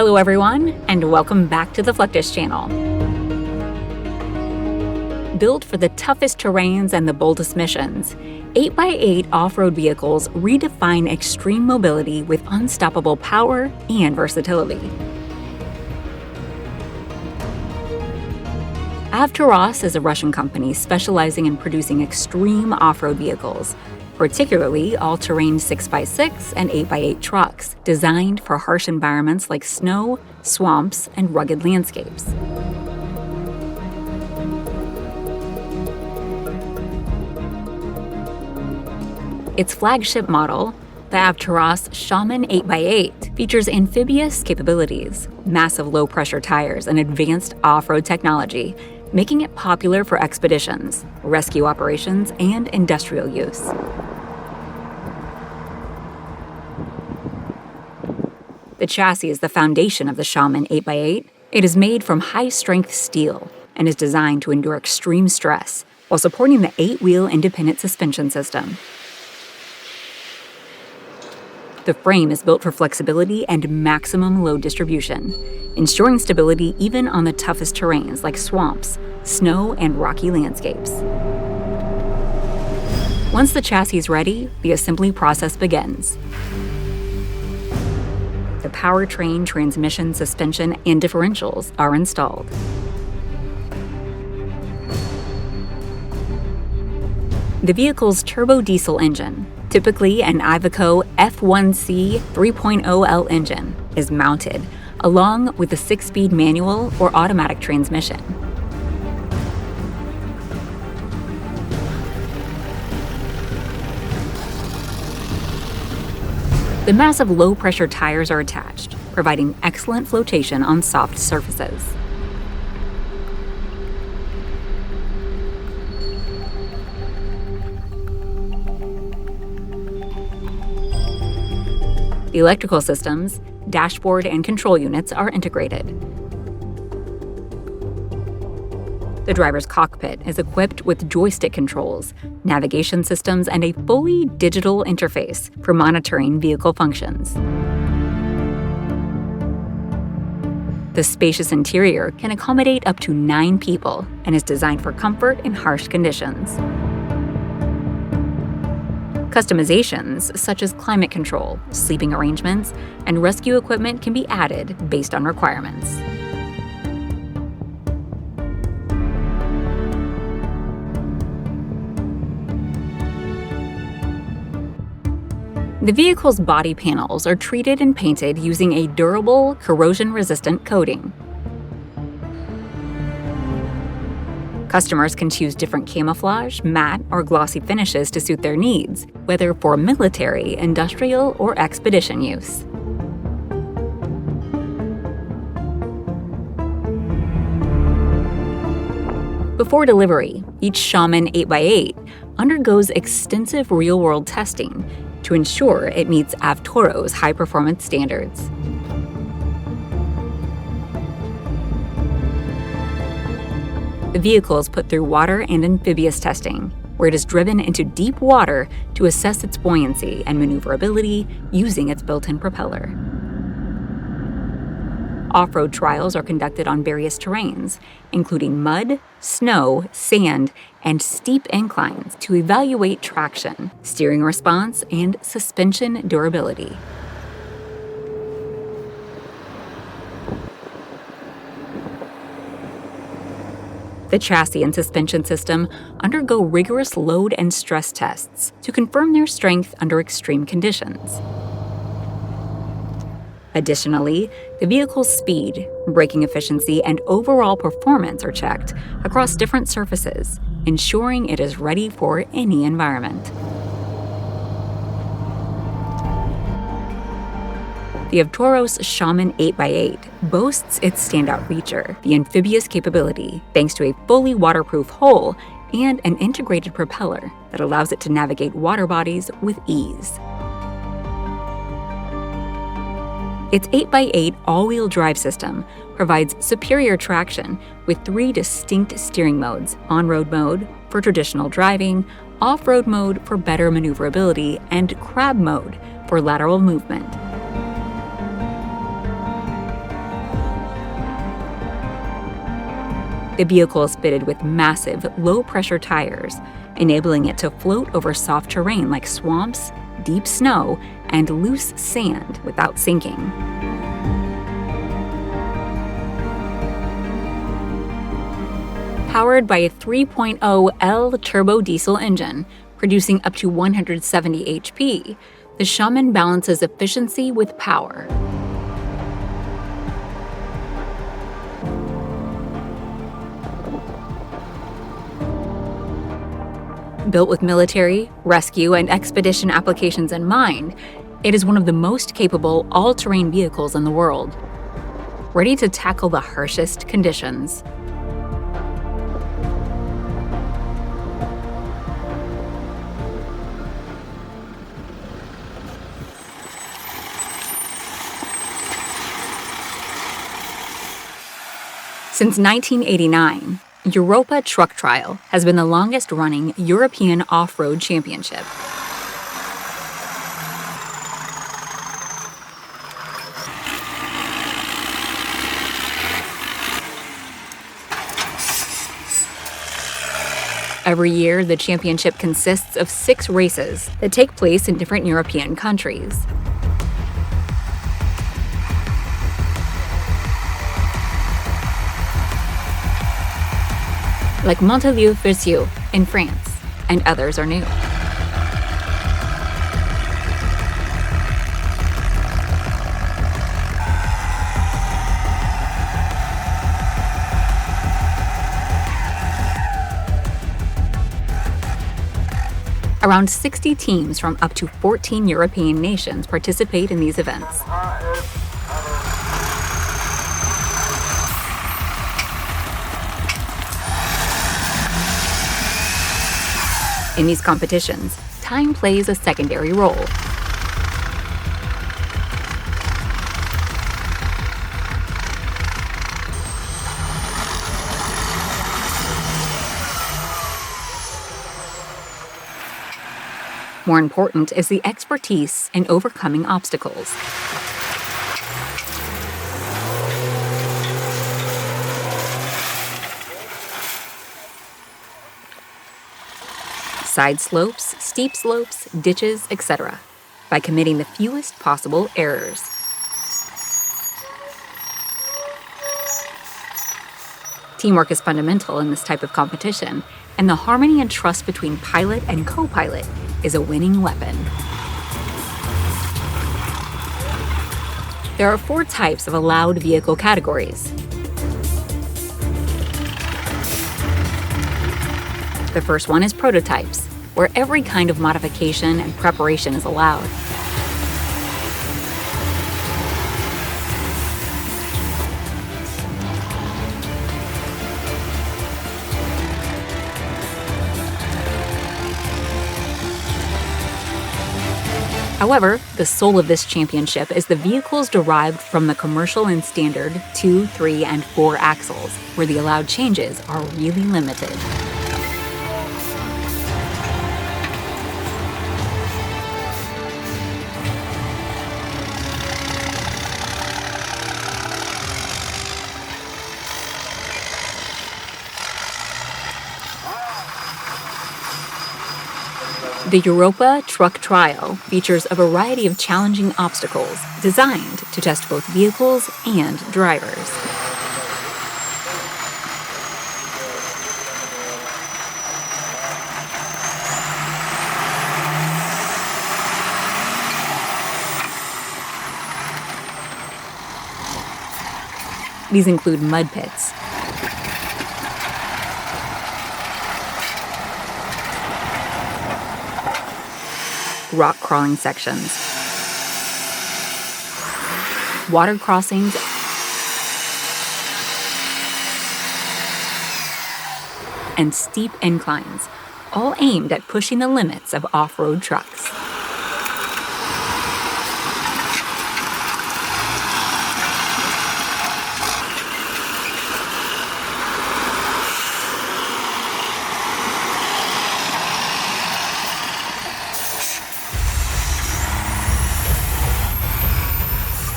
Hello everyone, and welcome back to the Fluctus channel. Built for the toughest terrains and the boldest missions, 8x8 off-road vehicles redefine extreme mobility with unstoppable power and versatility. Avtoros is a Russian company specializing in producing extreme off-road vehicles, particularly all-terrain 6x6 and 8x8 trucks, designed for harsh environments like snow, swamps, and rugged landscapes. Its flagship model, the Avtoros Shaman 8x8, features amphibious capabilities, massive low-pressure tires, and advanced off-road technology, making it popular for expeditions, rescue operations, and industrial use. The chassis is the foundation of the Shaman 8x8. It is made from high-strength steel and is designed to endure extreme stress while supporting the 8-wheel independent suspension system. The frame is built for flexibility and maximum load distribution, ensuring stability even on the toughest terrains like swamps, snow, and rocky landscapes. Once the chassis is ready, the assembly process begins. The powertrain, transmission, suspension, and differentials are installed. The vehicle's turbo diesel engine, typically an Iveco F1C 3.0L engine, is mounted, along with a 6-speed manual or automatic transmission. The massive low-pressure tires are attached, providing excellent flotation on soft surfaces. The electrical systems, dashboard, and control units are integrated. The driver's cockpit is equipped with joystick controls, navigation systems, and a fully digital interface for monitoring vehicle functions. The spacious interior can accommodate up to 9 people and is designed for comfort in harsh conditions. Customizations such as climate control, sleeping arrangements, and rescue equipment can be added based on requirements. The vehicle's body panels are treated and painted using a durable, corrosion-resistant coating. Customers can choose different camouflage, matte, or glossy finishes to suit their needs, whether for military, industrial, or expedition use. Before delivery, each Shaman 8x8 undergoes extensive real-world testing to ensure it meets Avtoros' high-performance standards. The vehicle is put through water and amphibious testing, where it is driven into deep water to assess its buoyancy and maneuverability using its built-in propeller. Off-road trials are conducted on various terrains, including mud, snow, sand, and steep inclines to evaluate traction, steering response, and suspension durability. The chassis and suspension system undergo rigorous load and stress tests to confirm their strength under extreme conditions. Additionally, the vehicle's speed, braking efficiency, and overall performance are checked across different surfaces, ensuring it is ready for any environment. The Avtoros Shaman 8x8 boasts its standout feature, the amphibious capability, thanks to a fully waterproof hull and an integrated propeller that allows it to navigate water bodies with ease. Its 8x8 all-wheel drive system provides superior traction with 3 distinct steering modes: on-road mode for traditional driving, off-road mode for better maneuverability, and crab mode for lateral movement. The vehicle is fitted with massive, low-pressure tires, enabling it to float over soft terrain like swamps, deep snow, and loose sand without sinking. Powered by a 3.0 L turbo diesel engine, producing up to 170 HP, the Shaman balances efficiency with power. Built with military, rescue, and expedition applications in mind, it is one of the most capable all-terrain vehicles in the world, ready to tackle the harshest conditions. Since 1989, Europa Truck Trial has been the longest-running European off-road championship. Every year, the championship consists of 6 races that take place in different European countries. Like Montalieu-Vercieu in France, and others are new. Around 60 teams from up to 14 European nations participate in these events. In these competitions, time plays a secondary role. More important is the expertise in overcoming obstacles. Side slopes, steep slopes, ditches, etc., by committing the fewest possible errors. Teamwork is fundamental in this type of competition, and the harmony and trust between pilot and co-pilot is a winning weapon. There are 4 types of allowed vehicle categories. The first one is prototypes, where every kind of modification and preparation is allowed. However, the soul of this championship is the vehicles derived from the commercial and standard 2, 3, and 4 axles, where the allowed changes are really limited. The Europa Truck Trial features a variety of challenging obstacles designed to test both vehicles and drivers. These include mud pits, rock crawling sections, water crossings, and steep inclines, all aimed at pushing the limits of off-road trucks.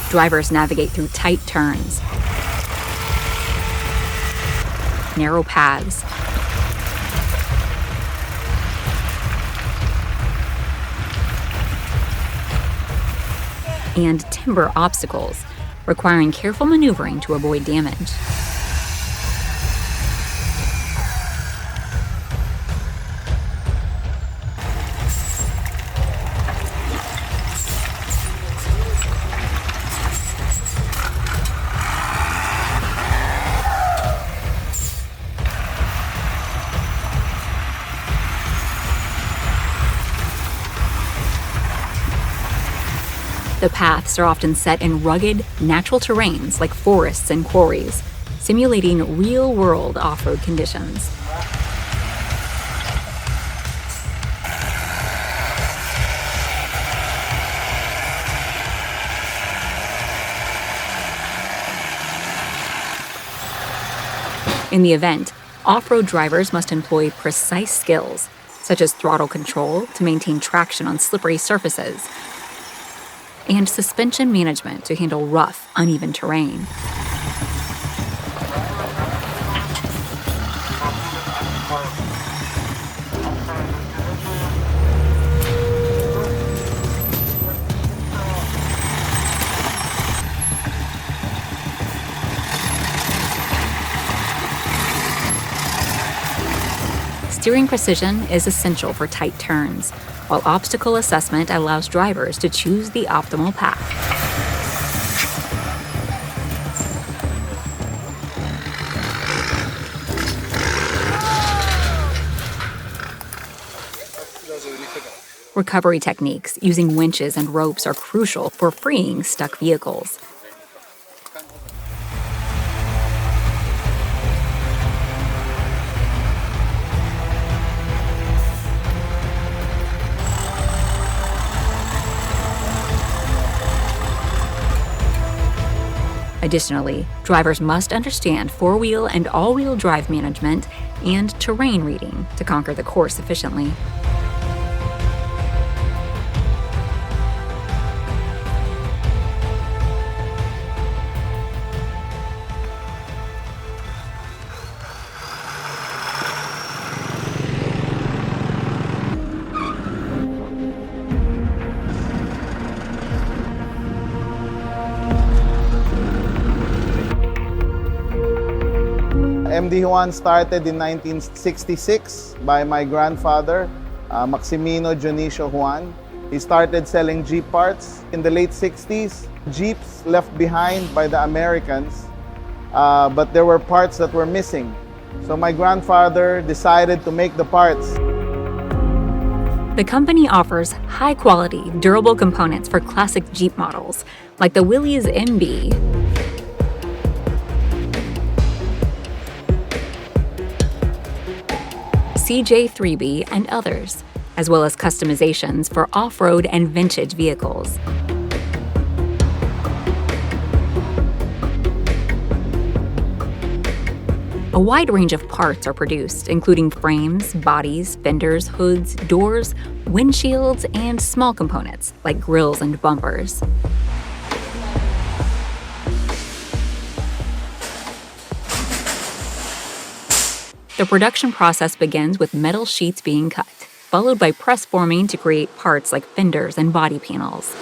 Drivers navigate through tight turns, narrow paths. And timber obstacles, requiring careful maneuvering to avoid damage. The paths are often set in rugged, natural terrains like forests and quarries, simulating real-world off-road conditions. In the event, off-road drivers must employ precise skills, such as throttle control to maintain traction on slippery surfaces, and suspension management to handle rough, uneven terrain. Steering precision is essential for tight turns, while obstacle assessment allows drivers to choose the optimal path. Recovery techniques using winches and ropes are crucial for freeing stuck vehicles. Additionally, drivers must understand four-wheel and all-wheel drive management and terrain reading to conquer the course efficiently. MD Juan started in 1966 by my grandfather, Maximino Dionisio Juan. He started selling Jeep parts. In the late 60s, Jeeps left behind by the Americans, but there were parts that were missing. So my grandfather decided to make the parts. The company offers high-quality, durable components for classic Jeep models, like the Willys MB, CJ3B, and others, as well as customizations for off-road and vintage vehicles. A wide range of parts are produced, including frames, bodies, fenders, hoods, doors, windshields, and small components like grills and bumpers. The production process begins with metal sheets being cut, followed by press forming to create parts like fenders and body panels.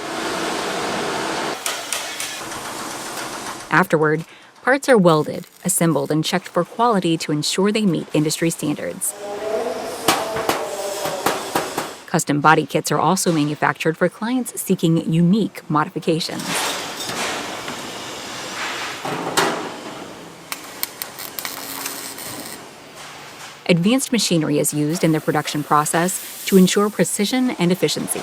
Afterward, parts are welded, assembled, and checked for quality to ensure they meet industry standards. Custom body kits are also manufactured for clients seeking unique modifications. Advanced machinery is used in the production process to ensure precision and efficiency.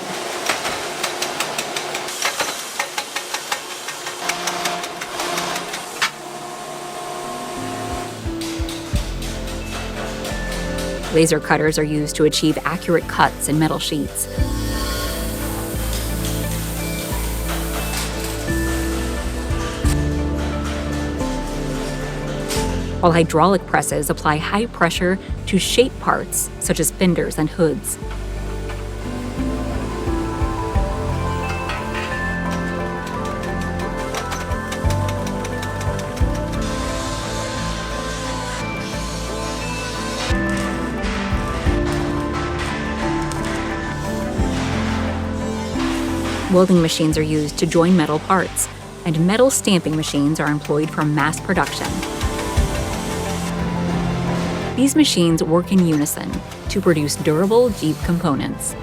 Laser cutters are used to achieve accurate cuts in metal sheets. While hydraulic presses apply high pressure to shape parts such as fenders and hoods. Welding machines are used to join metal parts, and metal stamping machines are employed for mass production. These machines work in unison to produce durable Jeep components.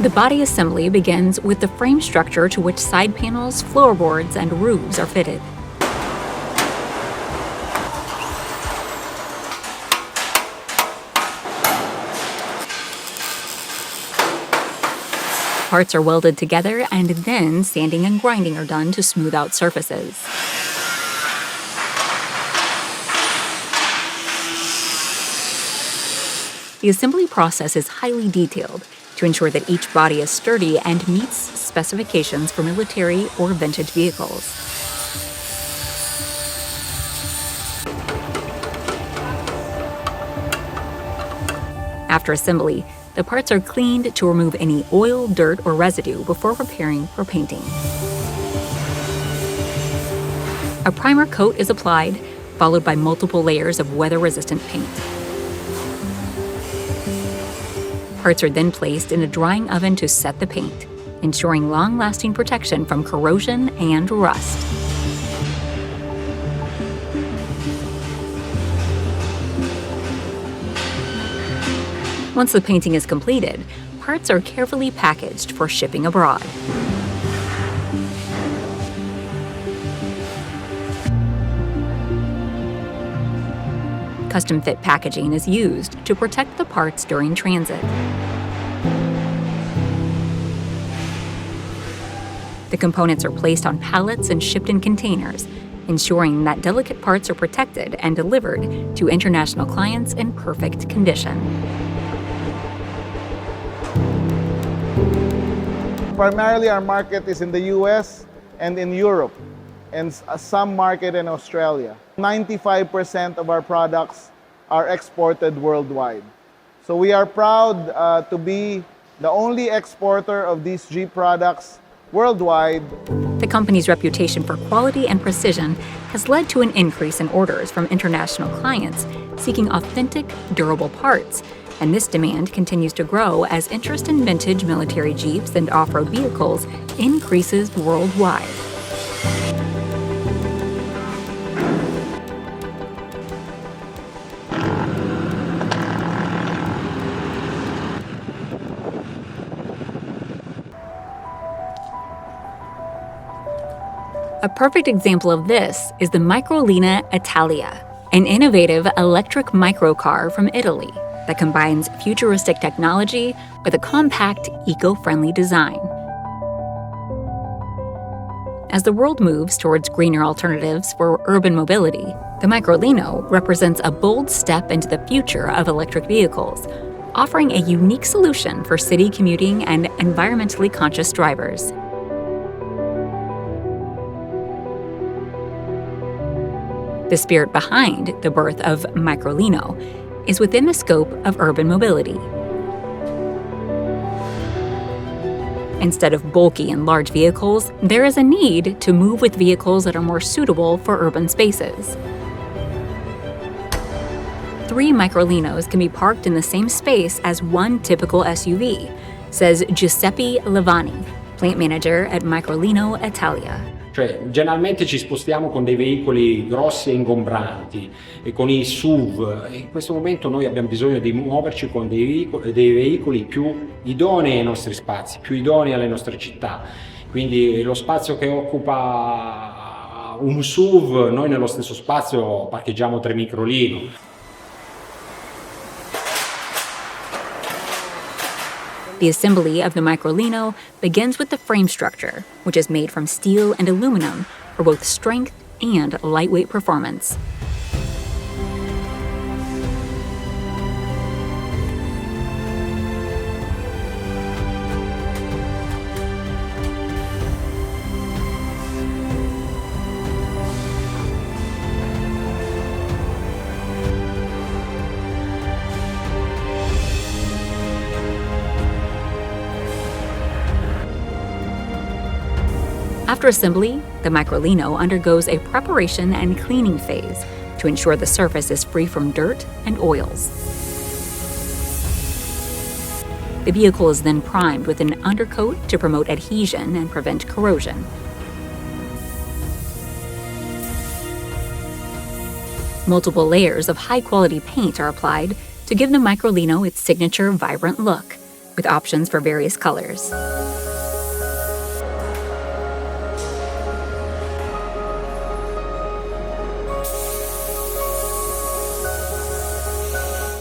The body assembly begins with the frame structure to which side panels, floorboards, and roofs are fitted. Parts are welded together, and then sanding and grinding are done to smooth out surfaces. The assembly process is highly detailed to ensure that each body is sturdy and meets specifications for military or vintage vehicles. After assembly, the parts are cleaned to remove any oil, dirt, or residue before preparing for painting. A primer coat is applied, followed by multiple layers of weather-resistant paint. Parts are then placed in a drying oven to set the paint, ensuring long-lasting protection from corrosion and rust. Once the painting is completed, parts are carefully packaged for shipping abroad. Custom-fit packaging is used to protect the parts during transit. The components are placed on pallets and shipped in containers, ensuring that delicate parts are protected and delivered to international clients in perfect condition. Primarily, our market is in the US and in Europe, and some market in Australia. 95% of our products are exported worldwide. So we are proud to be the only exporter of these Jeep products worldwide. The company's reputation for quality and precision has led to an increase in orders from international clients seeking authentic, durable parts, and this demand continues to grow as interest in vintage military Jeeps and off-road vehicles increases worldwide. A perfect example of this is the Microlina Italia, an innovative electric microcar from Italy that combines futuristic technology with a compact, eco-friendly design. As the world moves towards greener alternatives for urban mobility, the Microlino represents a bold step into the future of electric vehicles, offering a unique solution for city commuting and environmentally conscious drivers. The spirit behind the birth of Microlino is within the scope of urban mobility. Instead of bulky and large vehicles, there is a need to move with vehicles that are more suitable for urban spaces. 3 Microlinos can be parked in the same space as one typical SUV, says Giuseppe Levani, plant manager at Microlino Italia. Cioè, generalmente ci spostiamo con dei veicoli grossi e ingombranti, e con i SUV, e in questo momento noi abbiamo bisogno di muoverci con dei veicoli più idonei ai nostri spazi, più idonei alle nostre città. Quindi lo spazio che occupa un SUV, noi nello stesso spazio parcheggiamo 3 Microlino. The assembly of the Microlino begins with the frame structure, which is made from steel and aluminum for both strength and lightweight performance. After assembly, the Microlino undergoes a preparation and cleaning phase to ensure the surface is free from dirt and oils. The vehicle is then primed with an undercoat to promote adhesion and prevent corrosion. Multiple layers of high-quality paint are applied to give the Microlino its signature vibrant look, with options for various colors.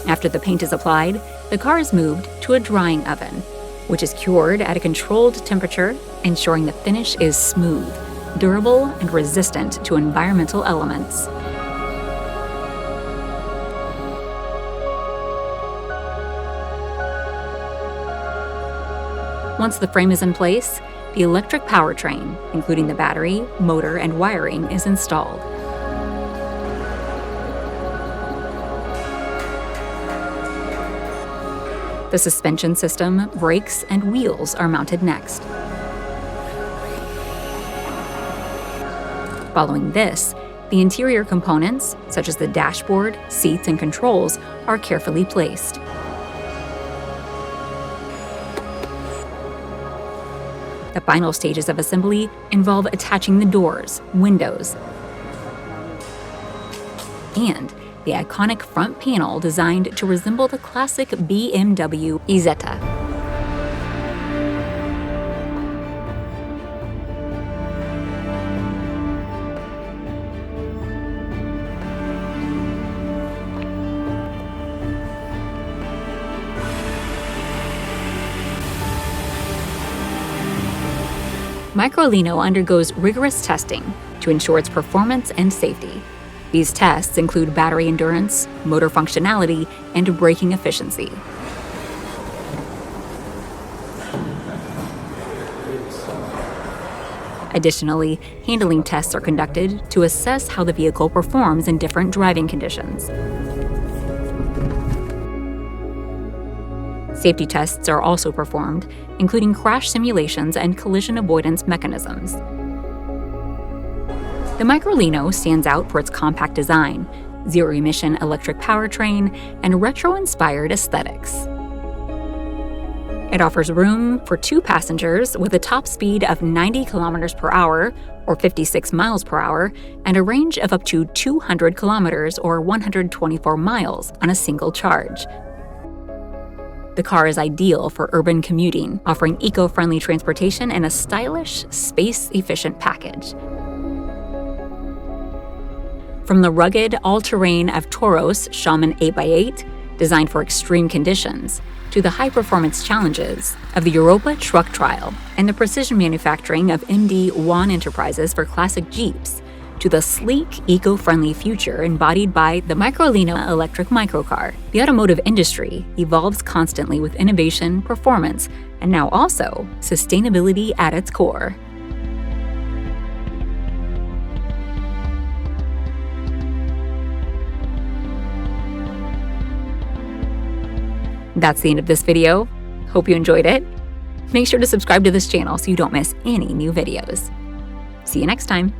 After the paint is applied, the car is moved to a drying oven, which is cured at a controlled temperature, ensuring the finish is smooth, durable, and resistant to environmental elements. Once the frame is in place, the electric powertrain, including the battery, motor, and wiring, is installed. The suspension system, brakes, and wheels are mounted next. Following this, the interior components, such as the dashboard, seats, and controls, are carefully placed. The final stages of assembly involve attaching the doors, windows, and the iconic front panel designed to resemble the classic BMW Isetta. Microlino undergoes rigorous testing to ensure its performance and safety. These tests include battery endurance, motor functionality, and braking efficiency. Additionally, handling tests are conducted to assess how the vehicle performs in different driving conditions. Safety tests are also performed, including crash simulations and collision avoidance mechanisms. The Microlino stands out for its compact design, zero-emission electric powertrain, and retro-inspired aesthetics. It offers room for 2 passengers with a top speed of 90 kilometers per hour or 56 miles per hour and a range of up to 200 kilometers or 124 miles on a single charge. The car is ideal for urban commuting, offering eco-friendly transportation and a stylish, space-efficient package. From the rugged all-terrain of Toros Shaman 8x8, designed for extreme conditions, to the high-performance challenges of the Europa Truck Trial and the precision manufacturing of MD Wan Enterprises for classic Jeeps, to the sleek, eco-friendly future embodied by the Microlino electric microcar. The automotive industry evolves constantly with innovation, performance, and now also sustainability at its core. That's the end of this video. Hope you enjoyed it. Make sure to subscribe to this channel so you don't miss any new videos. See you next time.